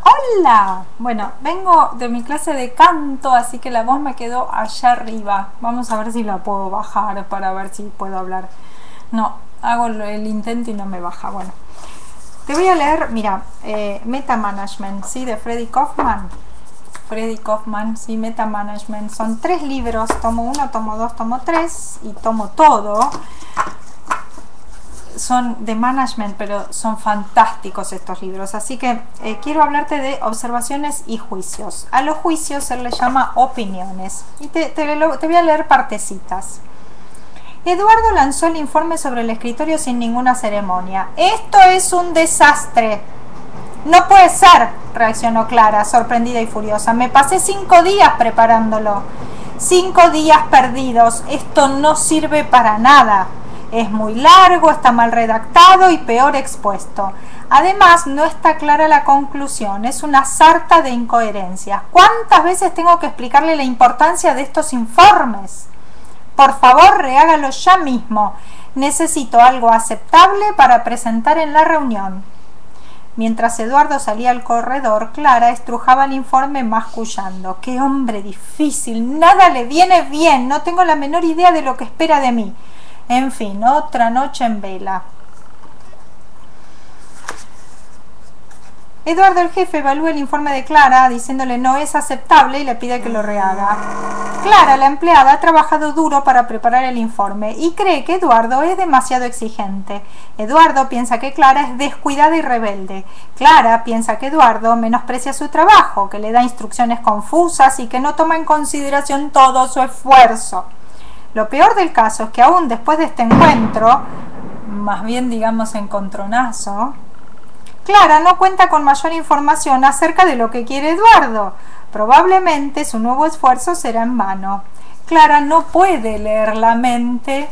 Hola. Bueno, vengo de mi clase de canto, así que la voz me quedó allá arriba. Vamos a ver si la puedo bajar para ver si puedo hablar. No, hago el intento y no me baja. Bueno, te voy a leer, mira, Meta Management, ¿sí? De Freddy Kaufman. Sí, Meta Management. Son 3 libros, tomo 1, tomo 2, tomo 3 y tomo todo. Son de management, pero son fantásticos estos libros, así que quiero hablarte de observaciones y juicios. A los juicios se les llama opiniones y te voy a leer partecitas. Eduardo lanzó el informe sobre el escritorio sin ninguna ceremonia. Esto es un desastre. No puede ser, reaccionó Clara, sorprendida y furiosa. Me pasé 5 días preparándolo. 5 días perdidos. Esto no sirve para nada. Es muy largo, está mal redactado y peor expuesto. Además, no está clara la conclusión, es una sarta de incoherencias. ¿Cuántas veces tengo que explicarle la importancia de estos informes? Por favor, rehágalo ya mismo. Necesito algo aceptable para presentar en la reunión. Mientras Eduardo salía al corredor, Clara estrujaba el informe mascullando. ¡Qué hombre difícil! Nada le viene bien, no tengo la menor idea de lo que espera de mí. En fin, otra noche en vela. Eduardo, el jefe, evalúa el informe de Clara diciéndole no es aceptable y le pide que lo rehaga. Clara, la empleada, ha trabajado duro para preparar el informe y cree que Eduardo es demasiado exigente. Eduardo piensa que Clara es descuidada y rebelde. Clara piensa que Eduardo menosprecia su trabajo, que le da instrucciones confusas y que no toma en consideración todo su esfuerzo. Lo peor del caso es que aún después de este encuentro, más bien digamos encontronazo, Clara no cuenta con mayor información acerca de lo que quiere Eduardo. Probablemente su nuevo esfuerzo será en vano. Clara no puede leer la mente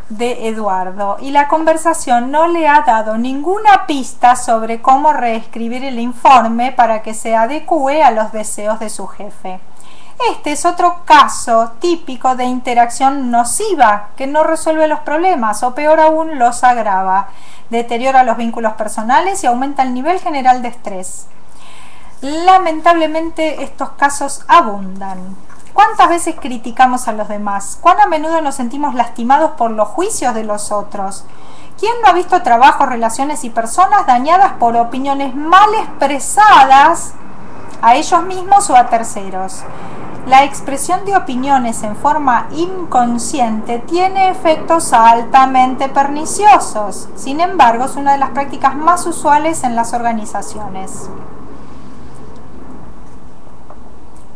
de Eduardo y la conversación no le ha dado ninguna pista sobre cómo reescribir el informe para que se adecue a los deseos de su jefe. Este es otro caso típico de interacción nociva que no resuelve los problemas o peor aún los agrava, deteriora los vínculos personales y aumenta el nivel general de estrés. Lamentablemente estos casos abundan. ¿Cuántas veces criticamos a los demás? ¿Cuán a menudo nos sentimos lastimados por los juicios de los otros? ¿Quién no ha visto trabajos, relaciones y personas dañadas por opiniones mal expresadas a ellos mismos o a terceros? La expresión de opiniones en forma inconsciente tiene efectos altamente perniciosos. Sin embargo, es una de las prácticas más usuales en las organizaciones.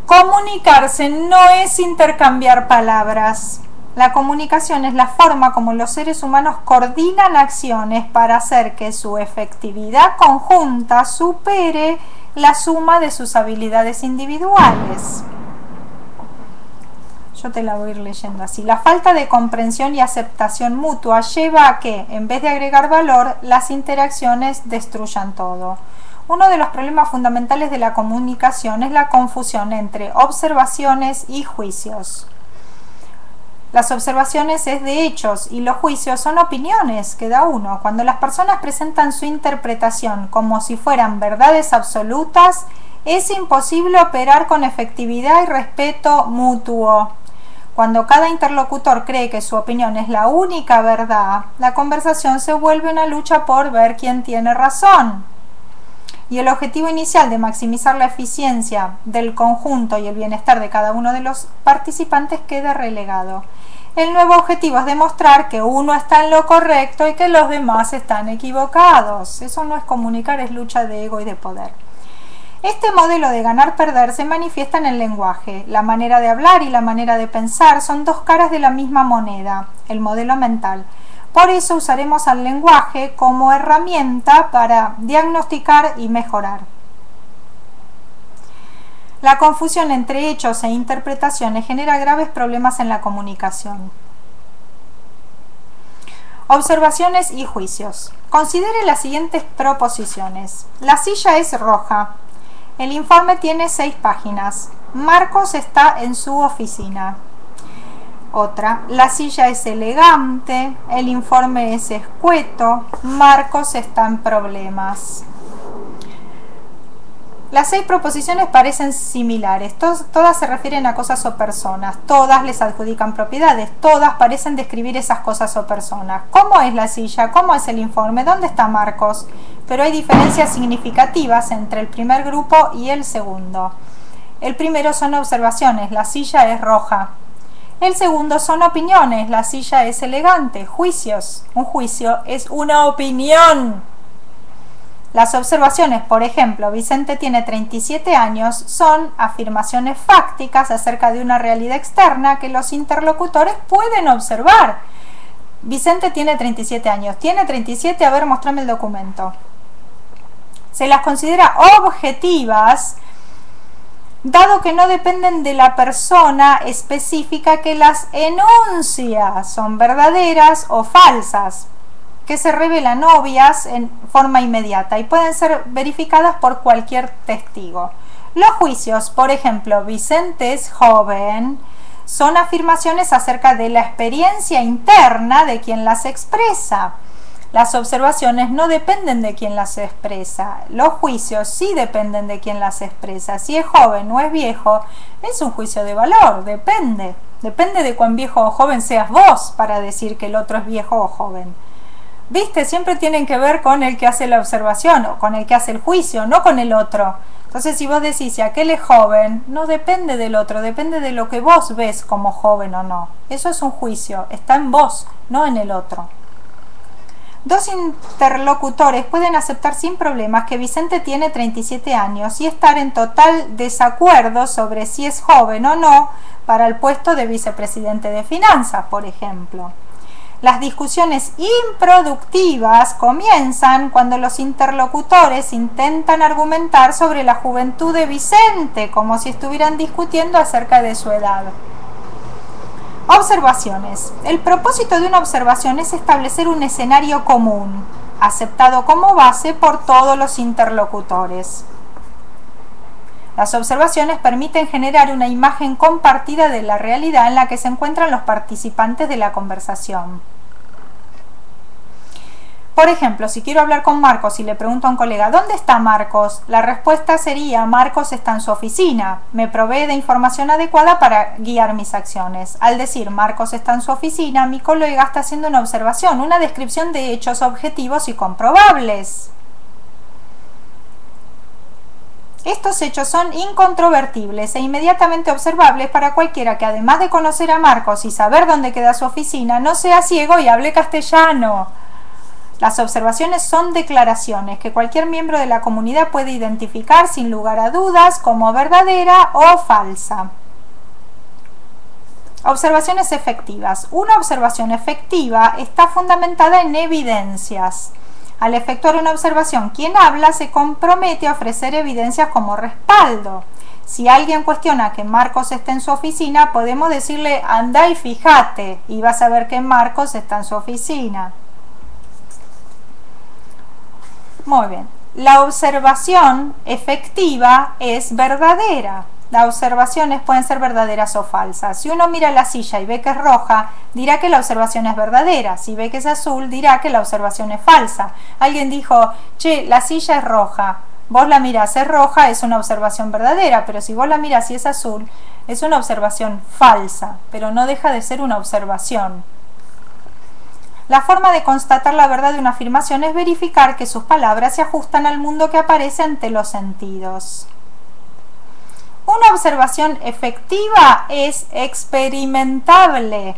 Comunicarse no es intercambiar palabras. La comunicación es la forma como los seres humanos coordinan acciones para hacer que su efectividad conjunta supere la suma de sus habilidades individuales. Yo te la voy a ir leyendo así. La falta de comprensión y aceptación mutua lleva a que, en vez de agregar valor, las interacciones destruyan todo. Uno de los problemas fundamentales de la comunicación es la confusión entre observaciones y juicios. Las observaciones es de hechos y los juicios son opiniones que da uno. Cuando las personas presentan su interpretación como si fueran verdades absolutas, es imposible operar con efectividad y respeto mutuo. Cuando cada interlocutor cree que su opinión es la única verdad, la conversación se vuelve una lucha por ver quién tiene razón. Y el objetivo inicial de maximizar la eficiencia del conjunto y el bienestar de cada uno de los participantes queda relegado. El nuevo objetivo es demostrar que uno está en lo correcto y que los demás están equivocados. Eso no es comunicar, es lucha de ego y de poder. Este modelo de ganar-perder se manifiesta en el lenguaje. La manera de hablar y la manera de pensar son dos caras de la misma moneda, el modelo mental. Por eso usaremos al lenguaje como herramienta para diagnosticar y mejorar. La confusión entre hechos e interpretaciones genera graves problemas en la comunicación. Observaciones y juicios. Considere las siguientes proposiciones. La silla es roja. El informe tiene 6 páginas. Marcos está en su oficina. Otra, la silla es elegante, el informe es escueto, Marcos está en problemas. Las 6 proposiciones parecen similares, todas se refieren a cosas o personas, todas les adjudican propiedades, todas parecen describir esas cosas o personas. ¿Cómo es la silla? ¿Cómo es el informe? ¿Dónde está Marcos? Pero hay diferencias significativas entre el primer grupo y el segundo. El primero son observaciones, la silla es roja. El segundo son opiniones, la silla es elegante. Juicios, un juicio es una opinión. Las observaciones, por ejemplo, Vicente tiene 37 años, son afirmaciones fácticas acerca de una realidad externa que los interlocutores pueden observar. Vicente tiene 37 años. ¿Tiene 37? A ver, mostrame el documento. Se las considera objetivas, dado que no dependen de la persona específica que las enuncia. Son verdaderas o falsas, que se revelan obvias en forma inmediata y pueden ser verificadas por cualquier testigo. Los juicios, por ejemplo, Vicente es joven, son afirmaciones acerca de la experiencia interna de quien las expresa. Las observaciones no dependen de quien las expresa. Los juicios sí dependen de quien las expresa. Si es joven o es viejo, es un juicio de valor, depende. Depende de cuán viejo o joven seas vos para decir que el otro es viejo o joven. ¿Viste? Siempre tienen que ver con el que hace la observación o con el que hace el juicio, no con el otro. Entonces, si vos decís si aquel es joven, no depende del otro, depende de lo que vos ves como joven o no. Eso es un juicio, está en vos, no en el otro. Dos interlocutores pueden aceptar sin problemas que Vicente tiene 37 años y estar en total desacuerdo sobre si es joven o no para el puesto de vicepresidente de Finanzas, por ejemplo. Las discusiones improductivas comienzan cuando los interlocutores intentan argumentar sobre la juventud de Vicente, como si estuvieran discutiendo acerca de su edad. Observaciones. El propósito de una observación es establecer un escenario común, aceptado como base por todos los interlocutores. Las observaciones permiten generar una imagen compartida de la realidad en la que se encuentran los participantes de la conversación. Por ejemplo, si quiero hablar con Marcos y le pregunto a un colega, ¿dónde está Marcos? La respuesta sería, Marcos está en su oficina. Me provee de información adecuada para guiar mis acciones. Al decir Marcos está en su oficina, mi colega está haciendo una observación, una descripción de hechos objetivos y comprobables. Estos hechos son incontrovertibles e inmediatamente observables para cualquiera que, además de conocer a Marcos y saber dónde queda su oficina, no sea ciego y hable castellano. Las observaciones son declaraciones que cualquier miembro de la comunidad puede identificar sin lugar a dudas como verdadera o falsa. Observaciones efectivas. Una observación efectiva está fundamentada en evidencias. Al efectuar una observación, quien habla se compromete a ofrecer evidencias como respaldo. Si alguien cuestiona que Marcos esté en su oficina, podemos decirle anda y fíjate y vas a ver que Marcos está en su oficina. Muy bien. La observación efectiva es verdadera. Las observaciones pueden ser verdaderas o falsas. Si uno mira la silla y ve que es roja, dirá que la observación es verdadera. Si ve que es azul, dirá que la observación es falsa. Alguien dijo, che, la silla es roja. Vos la mirás, es roja, es una observación verdadera, pero si vos la mirás y es azul, es una observación falsa, pero no deja de ser una observación. La forma de constatar la verdad de una afirmación es verificar que sus palabras se ajustan al mundo que aparece ante los sentidos. Una observación efectiva es experimentable.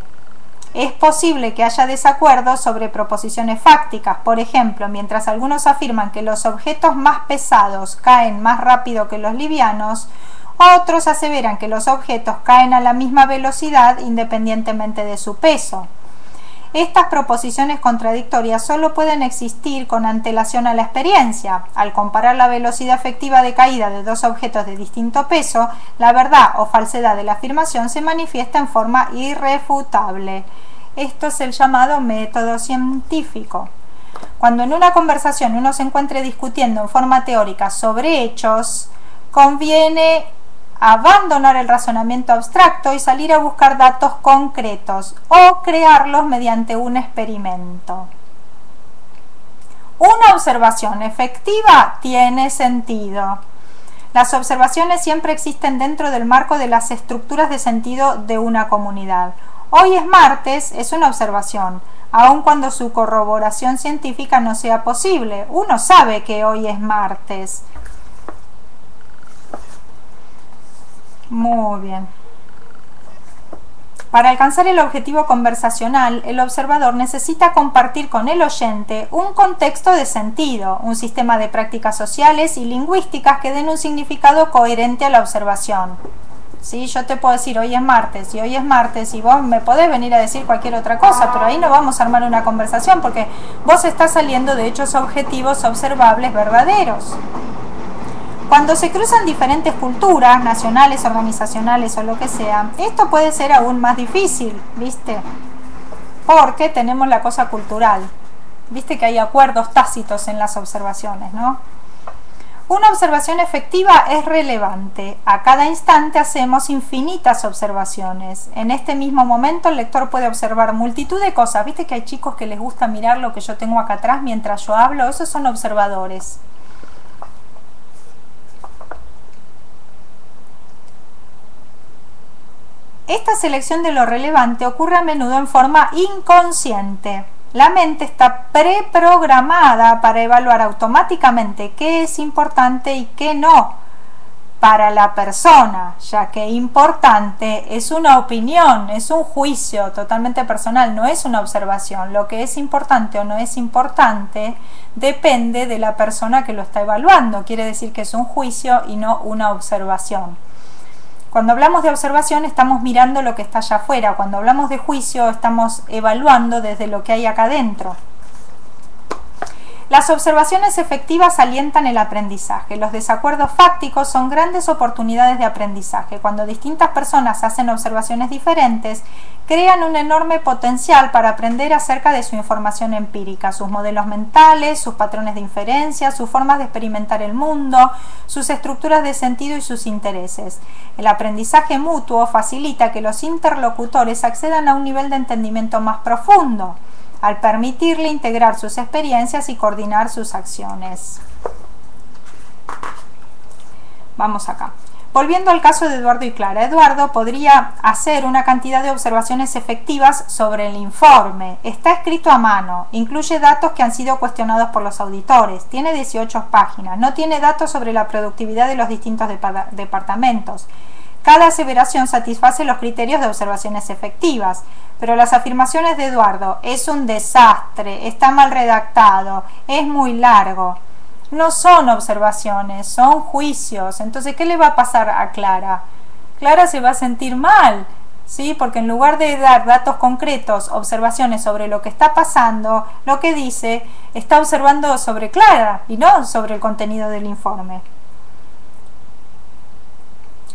Es posible que haya desacuerdos sobre proposiciones fácticas. Por ejemplo, mientras algunos afirman que los objetos más pesados caen más rápido que los livianos, otros aseveran que los objetos caen a la misma velocidad independientemente de su peso. Estas proposiciones contradictorias solo pueden existir con antelación a la experiencia. Al comparar la velocidad efectiva de caída de dos objetos de distinto peso, la verdad o falsedad de la afirmación se manifiesta en forma irrefutable. Esto es el llamado método científico. Cuando en una conversación uno se encuentre discutiendo en forma teórica sobre hechos, conviene abandonar el razonamiento abstracto y salir a buscar datos concretos o crearlos mediante un experimento. Una observación efectiva tiene sentido. Las observaciones siempre existen dentro del marco de las estructuras de sentido de una comunidad. Hoy es martes es una observación, aun cuando su corroboración científica no sea posible. Uno sabe que hoy es martes. Muy bien. Para alcanzar el objetivo conversacional, el observador necesita compartir con el oyente un contexto de sentido, un sistema de prácticas sociales y lingüísticas que den un significado coherente a la observación. ¿Sí? Yo te puedo decir hoy es martes y vos me podés venir a decir cualquier otra cosa, pero ahí no vamos a armar una conversación porque vos estás saliendo de hechos objetivos observables verdaderos. Cuando se cruzan diferentes culturas, nacionales, organizacionales o lo que sea, esto puede ser aún más difícil, ¿viste? Porque tenemos la cosa cultural. ¿Viste que hay acuerdos tácitos en las observaciones, no? Una observación efectiva es relevante. A cada instante hacemos infinitas observaciones. En este mismo momento el lector puede observar multitud de cosas. ¿Viste que hay chicos que les gusta mirar lo que yo tengo acá atrás mientras yo hablo? Esos son observadores. Esta selección de lo relevante ocurre a menudo en forma inconsciente. La mente está preprogramada para evaluar automáticamente qué es importante y qué no para la persona, ya que importante es una opinión, es un juicio totalmente personal, no es una observación. Lo que es importante o no es importante depende de la persona que lo está evaluando. Quiere decir que es un juicio y no una observación. Cuando hablamos de observación estamos mirando lo que está allá afuera. Cuando hablamos de juicio estamos evaluando desde lo que hay acá adentro. Las observaciones efectivas alientan el aprendizaje. Los desacuerdos fácticos son grandes oportunidades de aprendizaje. Cuando distintas personas hacen observaciones diferentes, crean un enorme potencial para aprender acerca de su información empírica, sus modelos mentales, sus patrones de inferencia, sus formas de experimentar el mundo, sus estructuras de sentido y sus intereses. El aprendizaje mutuo facilita que los interlocutores accedan a un nivel de entendimiento más profundo, al permitirle integrar sus experiencias y coordinar sus acciones. Vamos acá. Volviendo al caso de Eduardo y Clara, Eduardo podría hacer una cantidad de observaciones efectivas sobre el informe. Está escrito a mano, incluye datos que han sido cuestionados por los auditores, tiene 18 páginas, no tiene datos sobre la productividad de los distintos departamentos. Cada aseveración satisface los criterios de observaciones efectivas, pero las afirmaciones de Eduardo, es un desastre, está mal redactado, es muy largo, no son observaciones, son juicios. Entonces, ¿qué le va a pasar a Clara? Clara se va a sentir mal, ¿sí? Porque en lugar de dar datos concretos, observaciones sobre lo que está pasando, lo que dice, está observando sobre Clara y no sobre el contenido del informe.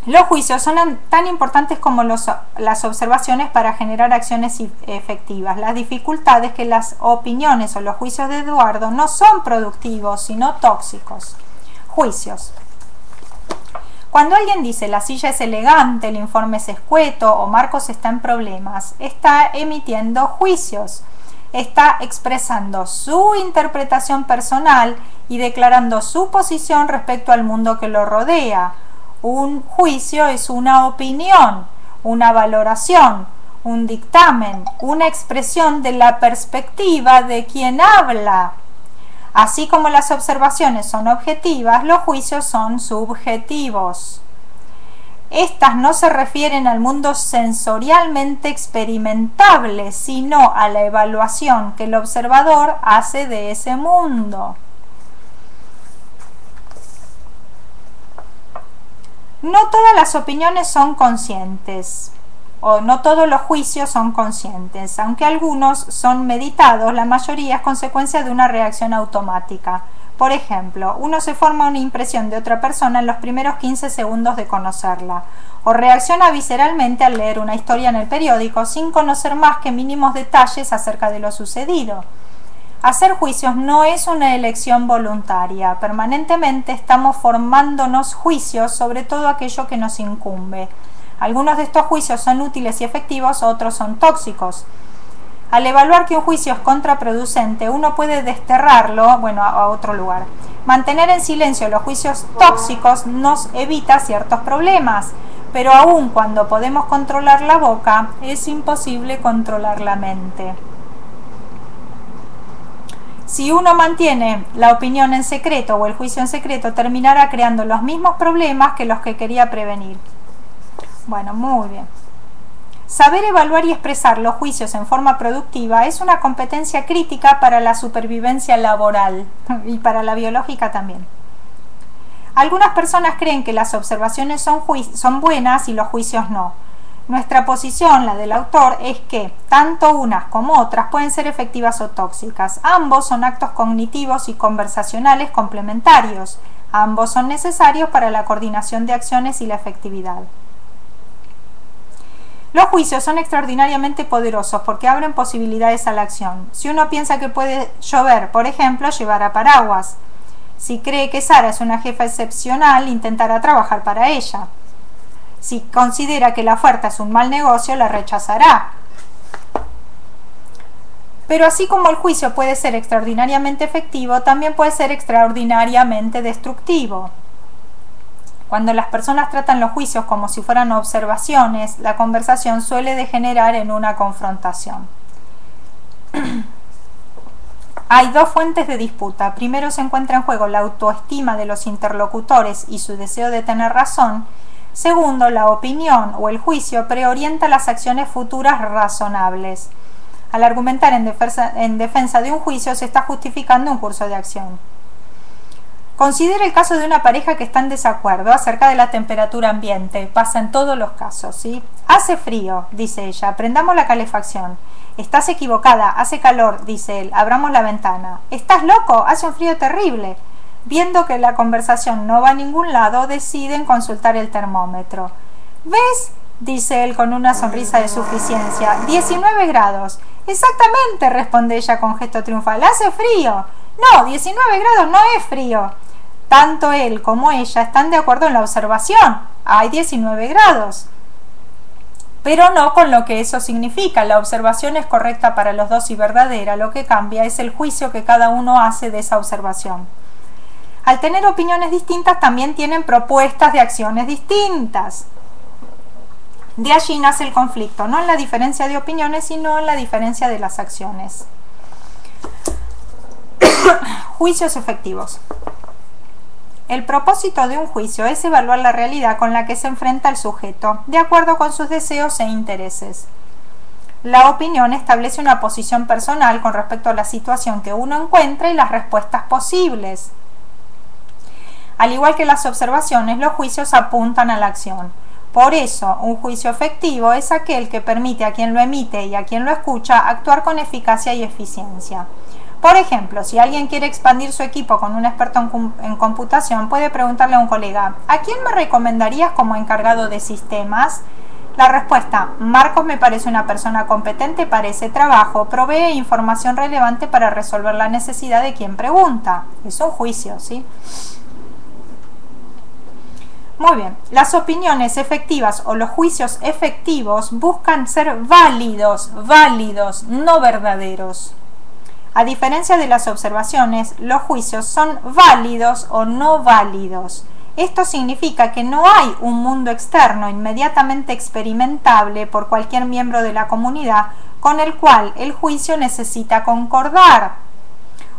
Los juicios son tan importantes como las observaciones para generar acciones efectivas. La dificultad es que las opiniones o los juicios de Eduardo no son productivos, sino tóxicos. Juicios. Cuando alguien dice la silla es elegante, el informe es escueto o Marcos está en problemas, está emitiendo juicios. Está expresando su interpretación personal y declarando su posición respecto al mundo que lo rodea. Un juicio es una opinión, una valoración, un dictamen, una expresión de la perspectiva de quien habla. Así como las observaciones son objetivas, los juicios son subjetivos. Estas no se refieren al mundo sensorialmente experimentable, sino a la evaluación que el observador hace de ese mundo. No todas las opiniones son conscientes, o no todos los juicios son conscientes. Aunque algunos son meditados, la mayoría es consecuencia de una reacción automática. Por ejemplo, uno se forma una impresión de otra persona en los primeros 15 segundos de conocerla, o reacciona visceralmente al leer una historia en el periódico sin conocer más que mínimos detalles acerca de lo sucedido. Hacer juicios no es una elección voluntaria. Permanentemente estamos formándonos juicios sobre todo aquello que nos incumbe. Algunos de estos juicios son útiles y efectivos, otros son tóxicos. Al evaluar que un juicio es contraproducente, uno puede desterrarlo, a otro lugar. Mantener en silencio los juicios tóxicos nos evita ciertos problemas, pero aun cuando podemos controlar la boca, es imposible controlar la mente. Si uno mantiene la opinión en secreto o el juicio en secreto, terminará creando los mismos problemas que los que quería prevenir. Bueno, muy bien. Saber evaluar y expresar los juicios en forma productiva es una competencia crítica para la supervivencia laboral y para la biológica también. Algunas personas creen que las observaciones son buenas y los juicios no. Nuestra posición, la del autor, es que tanto unas como otras pueden ser efectivas o tóxicas. Ambos son actos cognitivos y conversacionales complementarios. Ambos son necesarios para la coordinación de acciones y la efectividad. Los juicios son extraordinariamente poderosos porque abren posibilidades a la acción. Si uno piensa que puede llover, por ejemplo, llevará paraguas. Si cree que Sara es una jefa excepcional, intentará trabajar para ella. Si considera que la oferta es un mal negocio, la rechazará. Pero así como el juicio puede ser extraordinariamente efectivo, también puede ser extraordinariamente destructivo. Cuando las personas tratan los juicios como si fueran observaciones, la conversación suele degenerar en una confrontación. Hay dos fuentes de disputa. Primero se encuentra en juego la autoestima de los interlocutores y su deseo de tener razón. Segundo, la opinión o el juicio preorienta las acciones futuras razonables. Al argumentar en defensa de un juicio se está justificando un curso de acción. Considera el caso de una pareja que está en desacuerdo acerca de la temperatura ambiente. Pasa en todos los casos, ¿sí? Hace frío, dice ella, prendamos la calefacción. Estás equivocada, hace calor, dice él, abramos la ventana. ¿Estás loco? Hace un frío terrible. Viendo que la conversación no va a ningún lado, deciden consultar el termómetro. ¿Ves? Dice él con una sonrisa de suficiencia. 19 grados. Exactamente, responde ella con gesto triunfal. Hace frío. No, 19 grados no es frío. Tanto él como ella están de acuerdo en la observación. Hay 19 grados. Pero no con lo que eso significa. La observación es correcta para los dos y verdadera. Lo que cambia es el juicio que cada uno hace de esa observación. Al tener opiniones distintas, también tienen propuestas de acciones distintas. De allí nace el conflicto, no en la diferencia de opiniones, sino en la diferencia de las acciones. Juicios efectivos. El propósito de un juicio es evaluar la realidad con la que se enfrenta el sujeto, de acuerdo con sus deseos e intereses. La opinión establece una posición personal con respecto a la situación que uno encuentra y las respuestas posibles. Al igual que las observaciones, los juicios apuntan a la acción. Por eso, un juicio efectivo es aquel que permite a quien lo emite y a quien lo escucha actuar con eficacia y eficiencia. Por ejemplo, si alguien quiere expandir su equipo con un experto en computación, puede preguntarle a un colega, ¿a quién me recomendarías como encargado de sistemas? La respuesta, Marcos me parece una persona competente para ese trabajo, provee información relevante para resolver la necesidad de quien pregunta. Es un juicio, ¿sí? Muy bien, las opiniones efectivas o los juicios efectivos buscan ser válidos, no verdaderos. A diferencia de las observaciones, los juicios son válidos o no válidos. Esto significa que no hay un mundo externo inmediatamente experimentable por cualquier miembro de la comunidad con el cual el juicio necesita concordar.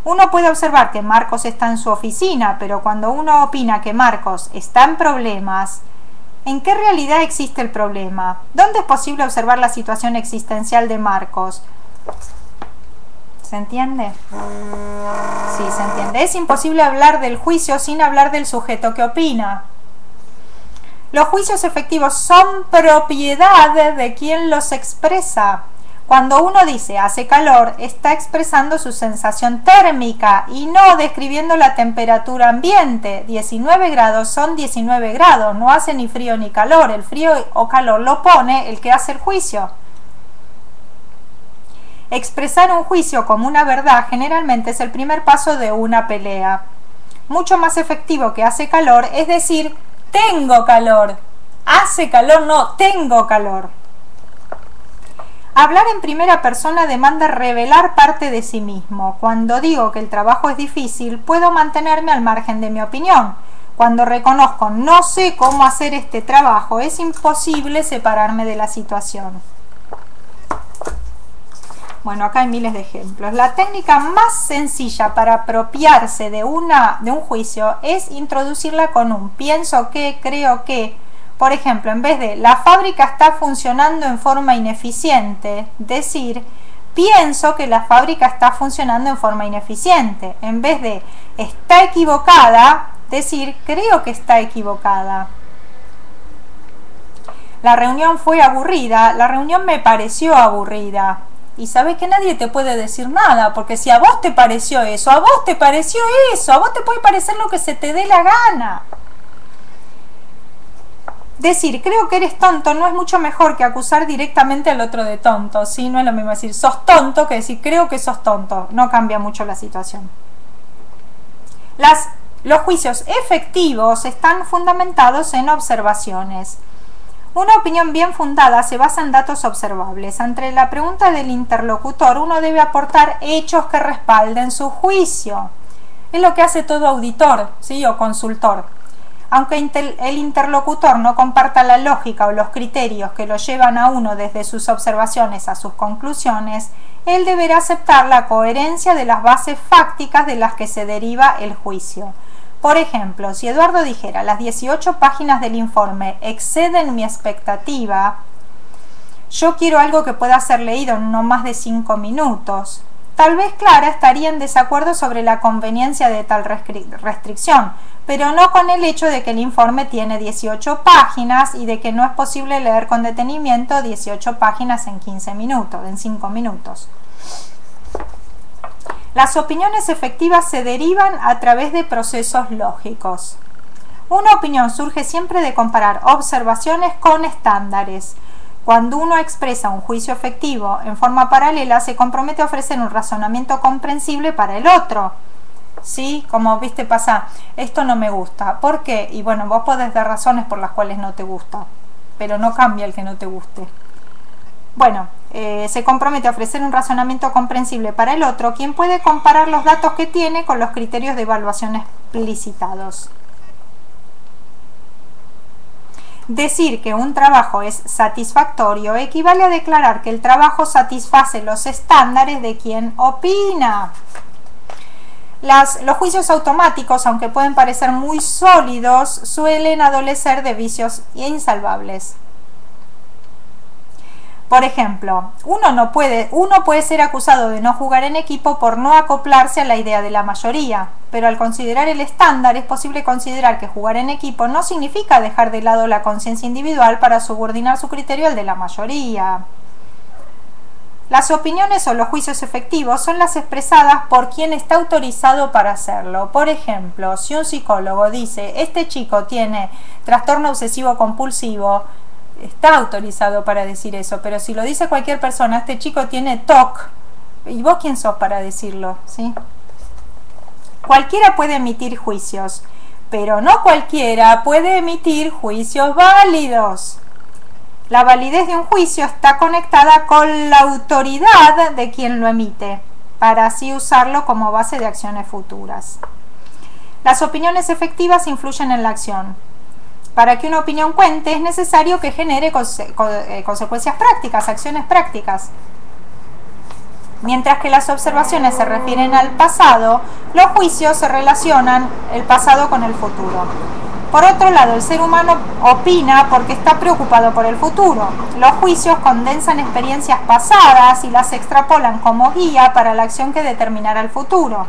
Uno puede observar que Marcos está en su oficina, pero cuando uno opina que Marcos está en problemas, ¿en qué realidad existe el problema? ¿Dónde es posible observar la situación existencial de Marcos? ¿Se entiende? Sí, se entiende. Es imposible hablar del juicio sin hablar del sujeto que opina. Los juicios efectivos son propiedad de quien los expresa. Cuando uno dice hace calor, está expresando su sensación térmica y no describiendo la temperatura ambiente. 19 grados son 19 grados, no hace ni frío ni calor. El frío o calor lo pone el que hace el juicio. Expresar un juicio como una verdad generalmente es el primer paso de una pelea. Mucho más efectivo que hace calor es decir, tengo calor. Hace calor, no, tengo calor. Hablar en primera persona demanda revelar parte de sí mismo. Cuando digo que el trabajo es difícil, puedo mantenerme al margen de mi opinión. Cuando reconozco no sé cómo hacer este trabajo, es imposible separarme de la situación. Bueno, acá hay miles de ejemplos. La técnica más sencilla para apropiarse de un juicio es introducirla con un pienso que, creo que. Por ejemplo, en vez de la fábrica está funcionando en forma ineficiente, decir pienso que la fábrica está funcionando en forma ineficiente. En vez de está equivocada, decir creo que está equivocada. La reunión fue aburrida, la reunión me pareció aburrida. Y sabes que nadie te puede decir nada, porque si a vos te pareció eso, a vos te pareció eso, a vos te puede parecer lo que se te dé la gana. Decir creo que eres tonto no es mucho mejor que acusar directamente al otro de tonto, ¿sí? No es lo mismo decir sos tonto que decir creo que sos tonto, no cambia mucho la situación. Los juicios efectivos están fundamentados en observaciones. Una opinión bien fundada se basa en datos observables. Ante la pregunta del interlocutor, uno debe aportar hechos que respalden su juicio. Es lo que hace todo auditor, ¿sí? O consultor. Aunque el interlocutor no comparta la lógica o los criterios que lo llevan a uno desde sus observaciones a sus conclusiones, él deberá aceptar la coherencia de las bases fácticas de las que se deriva el juicio. Por ejemplo, si Eduardo dijera las 18 páginas del informe exceden mi expectativa, yo quiero algo que pueda ser leído en no más de 5 minutos. Tal vez Clara estaría en desacuerdo sobre la conveniencia de tal restricción, pero no con el hecho de que el informe tiene 18 páginas y de que no es posible leer con detenimiento 18 páginas en 15 minutos, en 5 minutos. Las opiniones efectivas se derivan a través de procesos lógicos. Una opinión surge siempre de comparar observaciones con estándares. Cuando uno expresa un juicio efectivo en forma paralela, se compromete a ofrecer un razonamiento comprensible para el otro. ¿Sí? Como viste pasa, esto no me gusta. ¿Por qué? Y bueno, vos podés dar razones por las cuales no te gusta, pero no cambia el que no te guste. Bueno, se compromete a ofrecer un razonamiento comprensible para el otro, quien puede comparar los datos que tiene con los criterios de evaluación explicitados. Decir que un trabajo es satisfactorio equivale a declarar que el trabajo satisface los estándares de quien opina. Los juicios automáticos, aunque pueden parecer muy sólidos, suelen adolecer de vicios insalvables. Por ejemplo, uno puede ser acusado de no jugar en equipo por no acoplarse a la idea de la mayoría, pero al considerar el estándar es posible considerar que jugar en equipo no significa dejar de lado la conciencia individual para subordinar su criterio al de la mayoría. Las opiniones o los juicios efectivos son las expresadas por quien está autorizado para hacerlo. Por ejemplo, si un psicólogo dice, este chico tiene trastorno obsesivo compulsivo, está autorizado para decir eso, pero si lo dice cualquier persona, este chico tiene TOC, ¿y vos quién sos para decirlo? ¿Sí? Cualquiera puede emitir juicios, pero no cualquiera puede emitir juicios válidos. La validez de un juicio está conectada con la autoridad de quien lo emite, para así usarlo como base de acciones futuras. Las opiniones efectivas influyen en la acción. Para que una opinión cuente es necesario que genere consecuencias prácticas, acciones prácticas. Mientras que las observaciones se refieren al pasado, los juicios se relacionan el pasado con el futuro. Por otro lado, el ser humano opina porque está preocupado por el futuro. Los juicios condensan experiencias pasadas y las extrapolan como guía para la acción que determinará el futuro.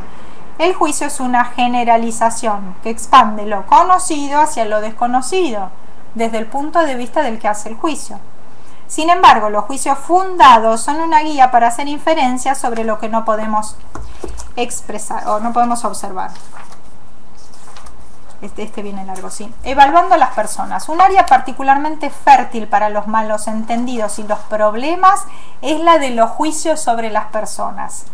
El juicio es una generalización que expande lo conocido hacia lo desconocido, desde el punto de vista del que hace el juicio. Sin embargo, los juicios fundados son una guía para hacer inferencias sobre lo que no podemos expresar o no podemos observar. Este viene largo, sí. Evaluando a las personas. Un área particularmente fértil para los malos entendidos y los problemas es la de los juicios sobre las personas.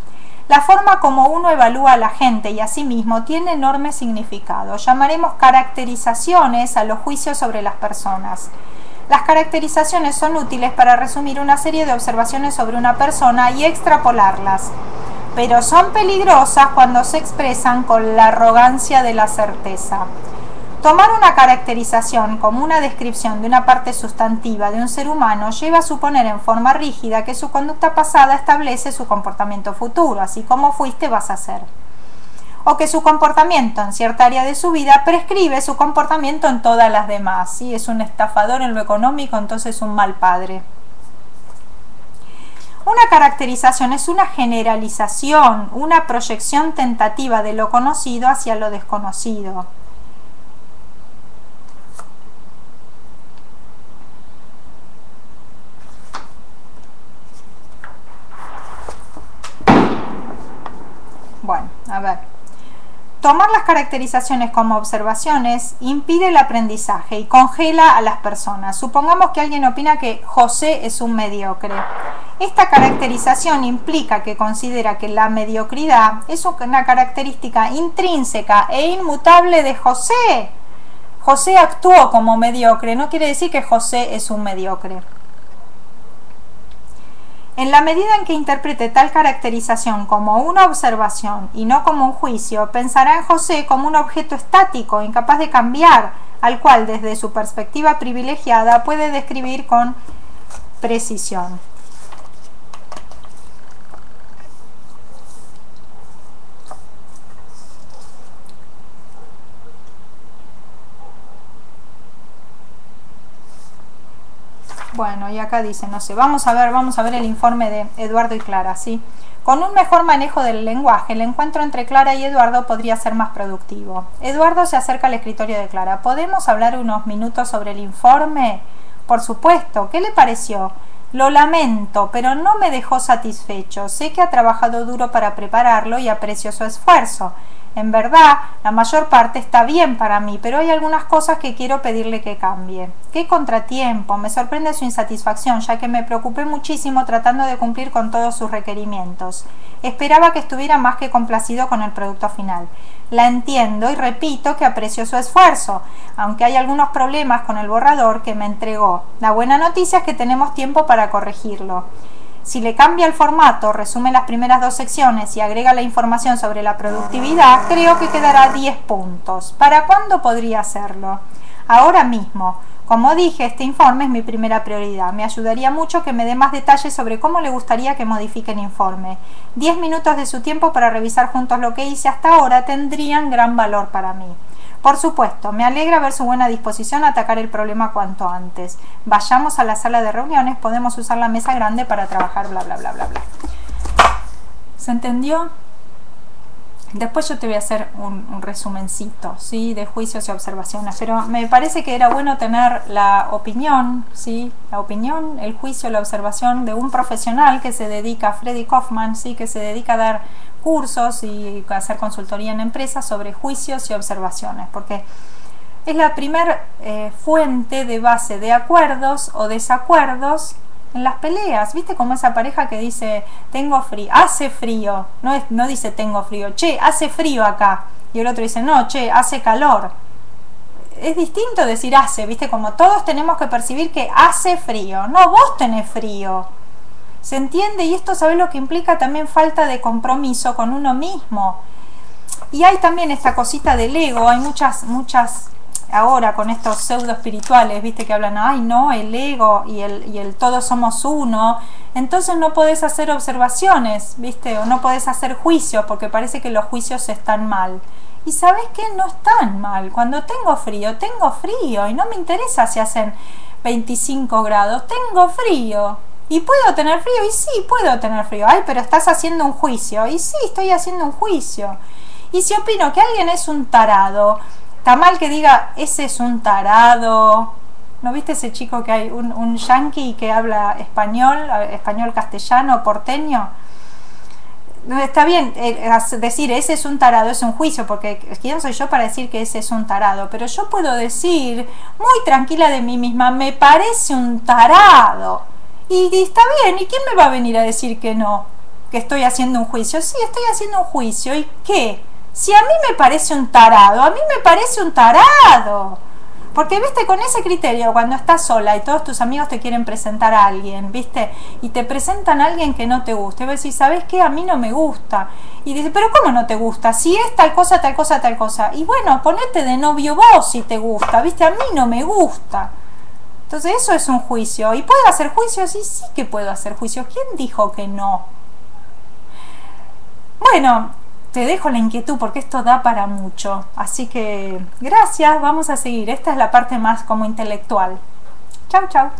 La forma como uno evalúa a la gente y a sí mismo tiene enorme significado. Llamaremos caracterizaciones a los juicios sobre las personas. Las caracterizaciones son útiles para resumir una serie de observaciones sobre una persona y extrapolarlas, pero son peligrosas cuando se expresan con la arrogancia de la certeza. Tomar una caracterización como una descripción de una parte sustantiva de un ser humano lleva a suponer en forma rígida que su conducta pasada establece su comportamiento futuro, así como fuiste vas a ser. O que su comportamiento en cierta área de su vida prescribe su comportamiento en todas las demás. ¿Sí? Es un estafador en lo económico, entonces un mal padre. Una caracterización es una generalización, una proyección tentativa de lo conocido hacia lo desconocido. Bueno, a ver. Tomar las caracterizaciones como observaciones impide el aprendizaje y congela a las personas. Supongamos que alguien opina que José es un mediocre. Esta caracterización implica que considera que la mediocridad es una característica intrínseca e inmutable de José. José actuó como mediocre, no quiere decir que José es un mediocre. En la medida en que interprete tal caracterización como una observación y no como un juicio, pensará en José como un objeto estático, incapaz de cambiar, al cual desde su perspectiva privilegiada puede describir con precisión. Bueno, y acá dice, no sé, vamos a ver el informe de Eduardo y Clara, ¿sí? Con un mejor manejo del lenguaje, el encuentro entre Clara y Eduardo podría ser más productivo. Eduardo se acerca al escritorio de Clara. ¿Podemos hablar unos minutos sobre el informe? Por supuesto. ¿Qué le pareció? Lo lamento, pero no me dejó satisfecho. Sé que ha trabajado duro para prepararlo y aprecio su esfuerzo. En verdad, la mayor parte está bien para mí, pero hay algunas cosas que quiero pedirle que cambie. ¡Qué contratiempo! Me sorprende su insatisfacción, ya que me preocupé muchísimo tratando de cumplir con todos sus requerimientos. Esperaba que estuviera más que complacido con el producto final. La entiendo y repito que aprecio su esfuerzo, aunque hay algunos problemas con el borrador que me entregó. La buena noticia es que tenemos tiempo para corregirlo. Si le cambia el formato, resume las primeras 2 secciones y agrega la información sobre la productividad, creo que quedará 10 puntos. ¿Para cuándo podría hacerlo? Ahora mismo. Como dije, este informe es mi primera prioridad. Me ayudaría mucho que me dé más detalles sobre cómo le gustaría que modifique el informe. 10 minutos de su tiempo para revisar juntos lo que hice hasta ahora tendrían gran valor para mí. Por supuesto, me alegra ver su buena disposición a atacar el problema cuanto antes. Vayamos a la sala de reuniones, podemos usar la mesa grande para trabajar, bla, bla, bla, bla, bla. ¿Se entendió? Después yo te voy a hacer un resumencito, ¿sí? De juicios y observaciones, pero me parece que era bueno tener la opinión, ¿sí? La opinión, el juicio, la observación de un profesional que se dedica, Freddy Kaufman, ¿sí? Que se dedica a dar cursos y a hacer consultoría en empresas sobre juicios y observaciones, porque es la primer fuente de base de acuerdos o desacuerdos en las peleas. ¿Viste como esa pareja que dice tengo frío, hace frío? No dice tengo frío, che, hace frío acá, y el otro dice no, che, hace calor. Es distinto decir hace, ¿viste? Como todos tenemos que percibir que hace frío, no, vos tenés frío. ¿Se entiende? Y esto, ¿sabes lo que implica? También falta de compromiso con uno mismo. Y hay también esta cosita del ego. Hay muchas ahora con estos pseudo espirituales, ¿viste? Que hablan, ay no, el ego y el todos somos uno. Entonces no podés hacer observaciones, ¿viste? O no podés hacer juicios porque parece que los juicios están mal. Y ¿sabes qué? No están mal. Cuando tengo frío y no me interesa si hacen 25 grados. Tengo frío. ¿Y puedo tener frío? Y sí, puedo tener frío. Ay, pero estás haciendo un juicio. Y sí, estoy haciendo un juicio. Y si opino que alguien es un tarado, está mal que diga, ese es un tarado. ¿No viste ese chico que hay? Un yanqui que habla español castellano, porteño. Está bien decir ese es un tarado, es un juicio, porque ¿quién soy yo para decir que ese es un tarado? Pero yo puedo decir, muy tranquila de mí misma, me parece un tarado. Y está bien, ¿y quién me va a venir a decir que no? Que estoy haciendo un juicio. Sí, estoy haciendo un juicio. ¿Y qué? Si a mí me parece un tarado, a mí me parece un tarado. Porque, viste, con ese criterio, cuando estás sola y todos tus amigos te quieren presentar a alguien, viste, y te presentan a alguien que no te gusta, y vos decís, ¿sabes qué? A mí no me gusta. Y dices, ¿pero cómo no te gusta? Si es tal cosa, tal cosa, tal cosa. Y bueno, ponete de novio vos si te gusta, viste, a mí no me gusta. Entonces eso es un juicio. ¿Y puedo hacer juicios? Sí, sí que puedo hacer juicios. ¿Quién dijo que no? Bueno, te dejo la inquietud porque esto da para mucho. Así que gracias, vamos a seguir. Esta es la parte más como intelectual. Chau, chau.